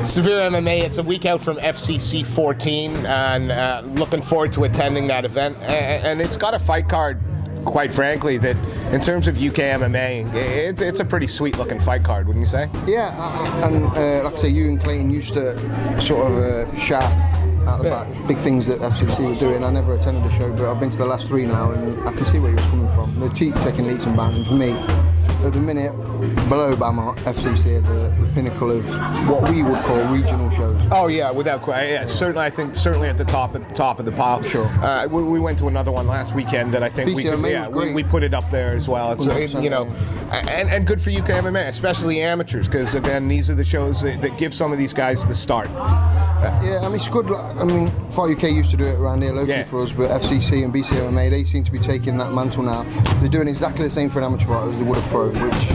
SevereMMA, it's a week out from FCC 14, and looking forward to attending that event. And it's got a fight card, quite frankly, that in terms of UK MMA, it's a pretty sweet looking fight card, wouldn't you say? Yeah, and like I say, you and Clayton used to sort of shout out the back big things that FCC were doing. I never attended the show, but I've been to the last 3 now, and I can see where he was coming from. They're taking leaps and bounds, and for me, at the minute, below BAMA, FCC are the pinnacle of what we would call regional shows. Oh yeah, without question. Yeah, certainly, I think certainly at the top of the pile. Sure. We went to another one last weekend, and I think we put it up there as well. It's, you know, and good for UK MMA, especially amateurs, because again, these are the shows that give some of these guys the start. Yeah, I mean, it's good. I mean, Fight UK used to do it around here locally for us, but FCC and BCMMA, they seem to be taking that mantle now. They're doing exactly the same for an amateur fighter as they would a pro, which,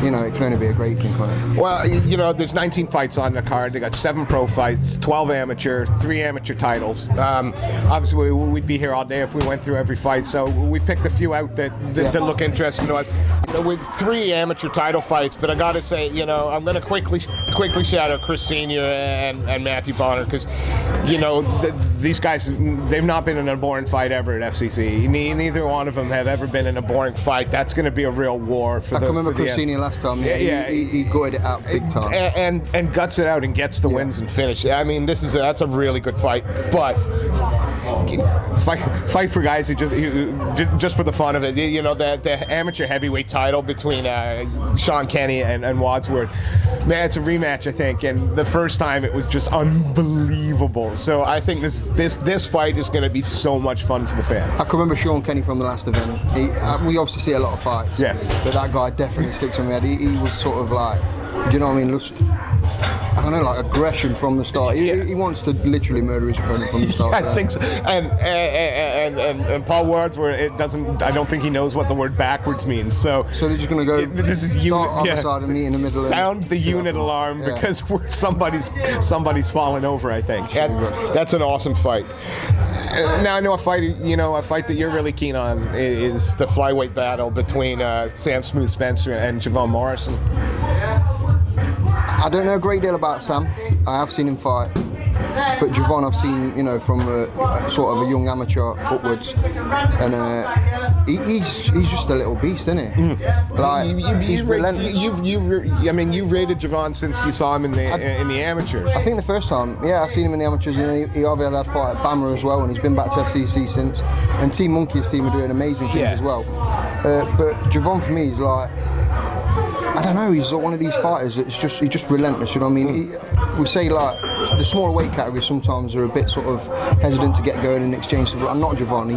you know, it can only be a great thing, can't it? Well, you know, there's 19 fights on the card. They got 7 pro fights, 12 amateur, 3 amateur titles. Obviously, we'd be here all day if we went through every fight, so we picked a few out that look interesting to us. You know, with 3 amateur title fights, but I got to say, you know, I'm going to quickly shout out Chris Senior and Matthew Bonner, because, you know, these guys, they've not been in a boring fight ever at FCC. Neither one of them have ever been in a boring fight. That's going to be a real war for the. I can remember Chris Senior last time. He gutted it out big time. And guts it out and gets the wins and finish. I mean, that's a really good fight. But fight for guys who just for the fun of it. You know, the amateur heavyweight title between Sean Kenny and Wadsworth. Man, it's a rematch, I think. And the first time it was just unbelievable. So I think this fight is going to be so much fun for the fan. I can remember Sean Kenny from the last event. We obviously see a lot of fights. Yeah. But that guy definitely sticks in my head. He was sort of like, do you know what I mean? I don't know, like aggression from the start. He wants to literally murder his opponent from the start. I think so. And Paul Wadsworth, I don't think he knows what the word backwards means. So they're just going to go. This is unit. On the side and meet in the middle. Sound the unit alarm because somebody's falling over. I think that's an awesome fight. Now I know a fight that you're really keen on is the flyweight battle between Sam Smooth Spencer and Javon Morrison. I don't know a great deal about Sam. I have seen him fight, but Javon I've seen, you know, from a sort of a young amateur upwards, and he's just a little beast, isn't he? Like he's relentless. You've rated Javon since you saw him in the amateurs. I think the first time, I seen him in the amateurs, and he obviously had a fight at BAMA as well, and he's been back to FCC since. And Team Monkey's team are doing amazing things as well. But Javon for me is like, I don't know, he's one of these fighters that's he's just relentless, you know what I mean? We say like the smaller weight categories sometimes are a bit sort of hesitant to get going in exchange stuff. I'm not Javon,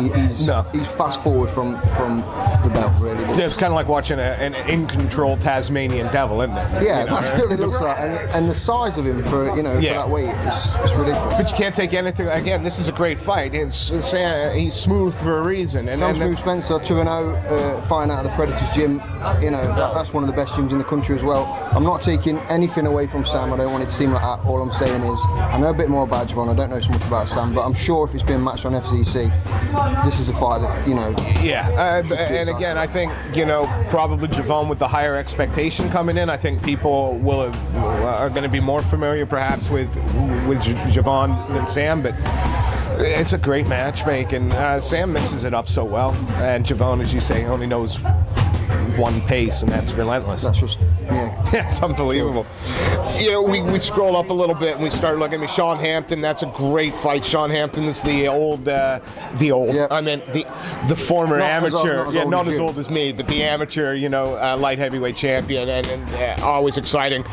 he's fast forward from the belt, really. Yeah, it's kind of like watching an in-control Tasmanian devil, isn't it? Yeah, that's what it looks like. And the size of him for that weight is ridiculous. But you can't take anything, again, this is a great fight. He's smooth for a reason. Sam Smooth Spencer, 2-0, fighting out of the Predators gym, you know, that's one of the best gyms in the country as well. I'm not taking anything away from Sam, I don't want it to seem like that. All I'm saying is, I know a bit more about Javon, I don't know so much about Sam, but I'm sure if it's being matched on FCC, this is a fight that, you know... Yeah, and again, I think, you know, probably Javon with the higher expectation coming in, I think people are going to be more familiar perhaps with Javon than Sam, but it's a great matchmaking. Sam mixes it up so well, and Javon, as you say, only knows one pace, and that's relentless. That's just, it's unbelievable. You know, we scroll up a little bit and we start looking at Sean Hampton. That's a great fight. Sean Hampton is the I mean the former amateur, not as old as me, but the amateur, you know, light heavyweight champion, and always exciting.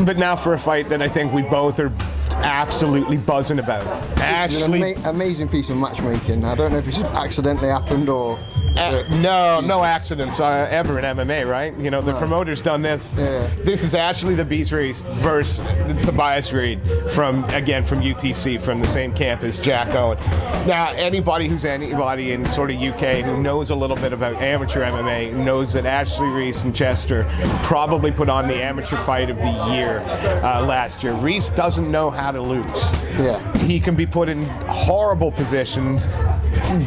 But now for a fight that I think we both are absolutely buzzing about. Actually, an amazing piece of matchmaking. I don't know if it's accidentally happened or... no accidents ever in MMA, right? You know, the promoter's done this. Yeah. This is Ashley the Beast Reese versus Tobias Reed from UTC, from the same camp as Jack Owen. Now, anybody in sort of UK who knows a little bit about amateur MMA knows that Ashley Reese and Chester probably put on the amateur fight of the year last year. Reese doesn't know how to lose. Yeah. He can be put in horrible positions,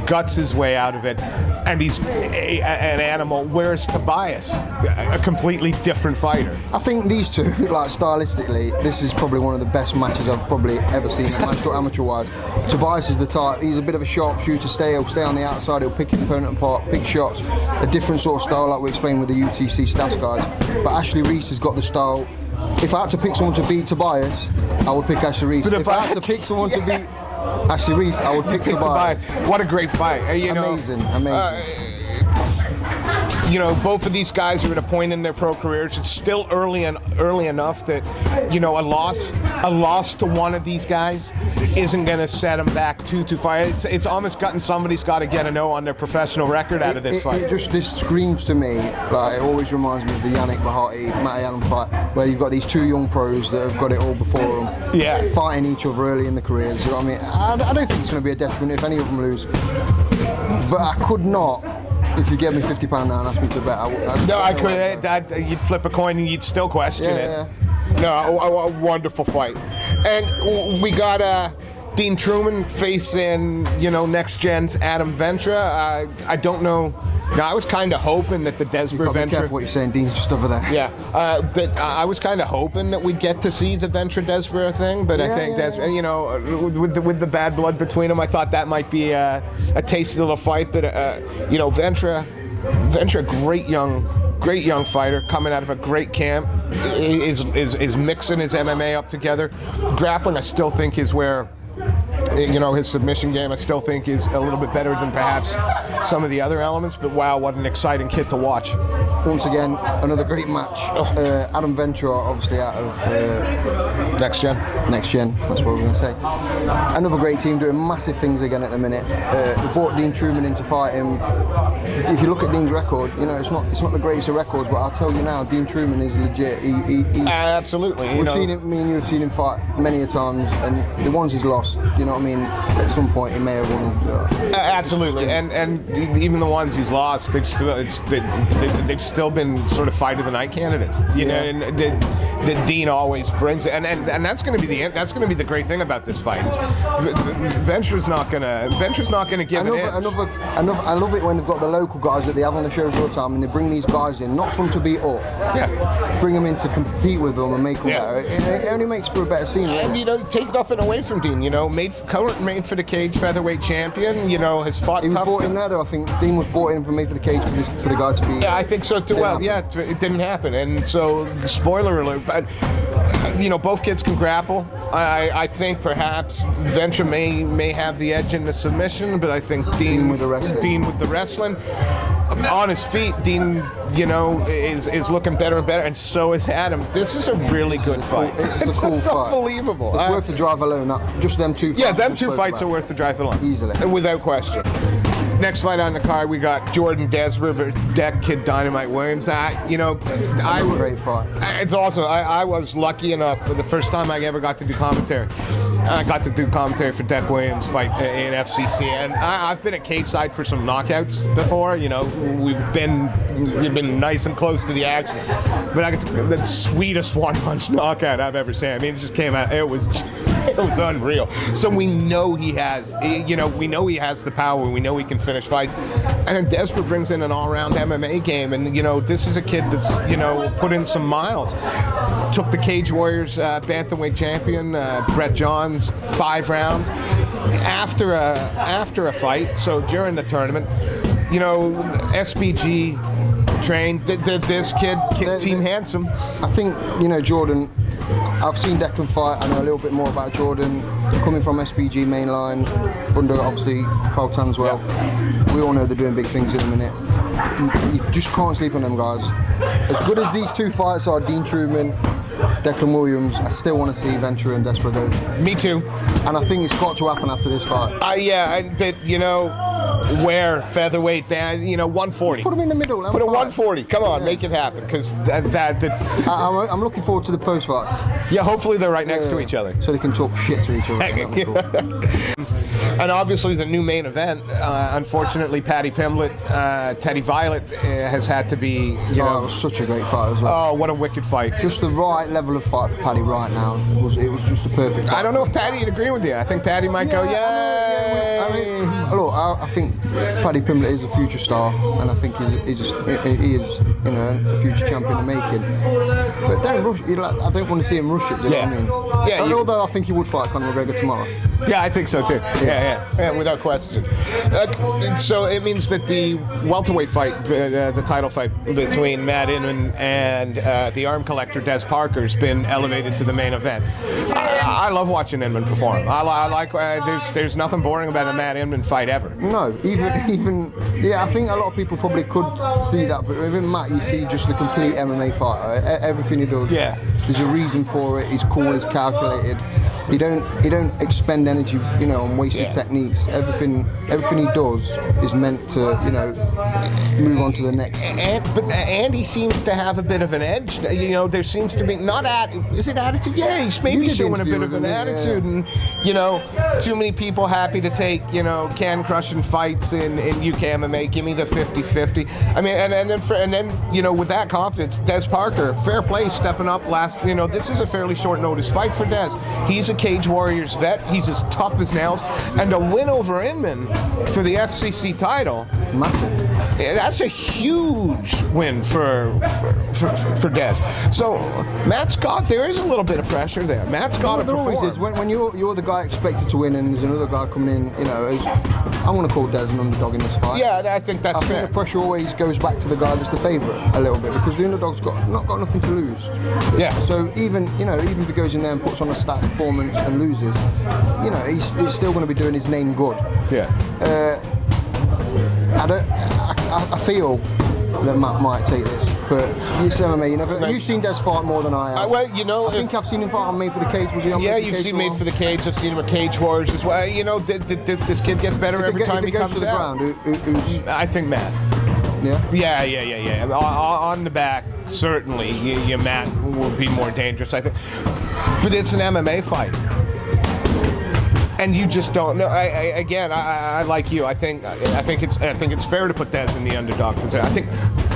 guts his way out of it, and he's an animal. Whereas Tobias, a completely different fighter. I think these two, like stylistically, this is probably one of the best matches I've probably ever seen, amateur-wise. Tobias is the type, he's a bit of a sharpshooter, he'll stay on the outside, he'll pick his opponent apart, pick shots, a different sort of style like we explained with the UTC Stats guys. But Ashley Reese has got the style. If I had to pick someone to beat Tobias, I would pick Ashley Reese. If I had to pick someone to beat Ashley Reese, I would pick Tobias. What a great fight. Amazing. You know, both of these guys are at a point in their pro careers. It's still early enough that, you know, a loss to one of these guys isn't going to set them back too far. It's almost gotten somebody's got to get a no on their professional record out of this fight. This screams to me, like, it always reminds me of the Yannick Bahati, Matty Allen fight, where you've got these two young pros that have got it all before them, fighting each other early in the careers. You know what I mean? I don't think it's going to be a detriment if any of them lose, but I could not. If you gave me £50 now and asked me to bet, I could. You'd flip a coin and you'd still question it. Yeah. No, a wonderful fight. And we got Dean Truman facing, you know, next gen's Adam Ventra. I don't know. Now, I was kind of hoping that the Desborough Ventra. Be careful what you're saying, Dean's just over there. Yeah, I was kind of hoping that we'd get to see the Ventra Desborough thing, but I think you know, with the bad blood between them, I thought that might be a tasty little fight. But you know, Ventra, great young fighter coming out of a great camp, is mixing his MMA up together. Grappling, I still think, is where, you know, his submission game I still think is a little bit better than perhaps some of the other elements, but wow, what an exciting kid to watch. Once again, another great match. Adam Ventura, obviously out of Next Gen, that's what we're going to say. Another great team doing massive things again at the minute. They brought Dean Truman in to fight him. If you look at Dean's record, you know, it's not the greatest of records, but I'll tell you now, Dean Truman is legit. He's absolutely. We've seen him, me and you have seen him fight many a times, and the ones he's lost, you know what I mean, at some point he may have won them. Absolutely, and even the ones he's lost, they've still been sort of fight of the night candidates. You know, and that Dean always brings it, and that's going to be the great thing about this fight. Ventra's not going to give an inch. I love it when they've got the local guys that they have on the shows all the time, and they bring these guys in, not from to beat up. Yeah. Bring them in to compete with them and make them better. It only makes for a better scene. And you know, take nothing away from Dean. You know, made for the cage featherweight champion. You know, has fought. He was tough. brought in there, though. I think Dean was brought in for made for the cage for the guy to beat. Yeah, I think so too. Well, yeah, it didn't happen, and so spoiler alert. But you know, both kids can grapple. I think perhaps Ventra may have the edge in the submission, but I think Dean with the wrestling. On his feet, Dean, you know, is looking better and better, and so is Adam. This is a really good fight. It's a cool fight. Unbelievable. It's worth the drive alone. Just them two fights. Yeah, them two fights are worth the drive alone. Easily. Without question. Next fight on the card, we got Jordan Desborough versus Deck Kid Dynamite Williams. Great fight. It's awesome. I was lucky enough for the first time I ever got to do commentary. I got to do commentary for Deck Williams' fight in FCC, and I've been at cage side for some knockouts before. You know, we've been nice and close to the action, but I got the sweetest one-punch knockout I've ever seen. I mean, it just came out. It was unreal. So we know he has, the power. We know he can finish fights. And then Desborough brings in an all-round MMA game, and you know, this is a kid that's, you know, put in some miles. Took the Cage Warriors bantamweight champion Brett Johns 5 rounds after a fight. So during the tournament, you know, SBG trained this kid, Team Handsome. I think, you know, Jordan. I've seen Declan fight. I know a little bit more about Jordan, coming from SBG mainline, under obviously Carl Tanswell. Yeah. We all know they're doing big things in a minute. You just can't sleep on them guys. As good as these two fights are, Dean Truman, Declan Williams, I still want to see Ventura and Desborough go. Me too. And I think it's got to happen after this fight. But you know, where featherweight, 140. Put him in the middle. Put a 140. Come on, make it happen. Because I'm looking forward to the post fights. Yeah, hopefully they're right next to each other. So they can talk shit to each other. And obviously the new main event, unfortunately, Paddy Pimblett, Teddy Violet has had to be, it was such a great fight as well. Oh, what a wicked fight. Just the right level of fight for Paddy right now. It was just a perfect fight. I don't know if Paddy would agree with you. I think Paddy might go, yay! I think Paddy Pimblett is a future star, and I think he is a future champion in the making. But don't rush. I don't want to see him rush it. Do you know what I mean? Yeah. Although I think he would fight Conor McGregor tomorrow. Yeah, I think so too. Yeah, without question. So it means that the welterweight fight, the title fight between Matt Inman and the arm collector Des Parker has been elevated to the main event. I love watching Inman perform. I like. There's nothing boring about a Matt Inman fight ever. No, even I think a lot of people probably could see that, but even Matt, you see just the complete MMA fighter. Everything he does. Yeah. There's a reason for it. He's cool. He's calculated. He don't expend energy, on wasted techniques. Everything he does is meant to, move on to the next. And he seems to have a bit of an edge. There seems to be is it attitude? Yeah, he's maybe showing a bit of an attitude, and too many people happy to take can crushing fights in UK MMA. Give me the 50-50. I mean, and then with that confidence, Des Parker, fair play, stepping up last. This is a fairly short notice fight for Des. He's a Cage Warriors vet. He's as tough as nails, and a win over Inman for the FCC title. Massive. Yeah, that's a huge win for Des. So Matt Scott, there is a little bit of pressure there. Matt Scott, there always is. When you're the guy expected to win, and there's another guy coming in, I'm going to call Des an underdog in this fight. Yeah, I think that's fair. I think the pressure always goes back to the guy that's the favourite a little bit, because the underdog's not got nothing to lose. Yeah. So even if he goes in there and puts on a stat performance and loses, he's still going to be doing his name good. Yeah. I feel that Matt might take this, but it's MMA. You've seen Des fight more than I have. I think I've seen him fight on Made for the Cage. Was he on? Yeah, you've seen Made for the Cage. I've seen him at Cage Wars as well. This kid gets better every time he comes to the out. Ground, I think Matt. Yeah. Yeah. On the back, certainly, Matt will be more dangerous, I think. But it's an MMA fight. And you just don't know. I like you. I think it's fair to put Des in the underdog position. I think,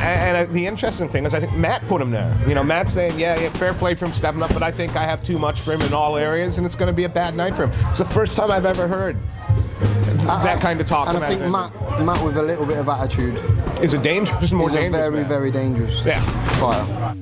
and the interesting thing is, I think Matt put him there. Matt's saying, yeah, fair play for him stepping up, but I think I have too much for him in all areas, and it's going to be a bad night for him. It's the first time I've ever heard that kind of talk. And I think Matt with a little bit of attitude is a dangerous, more dangerous. Very, very dangerous fighter.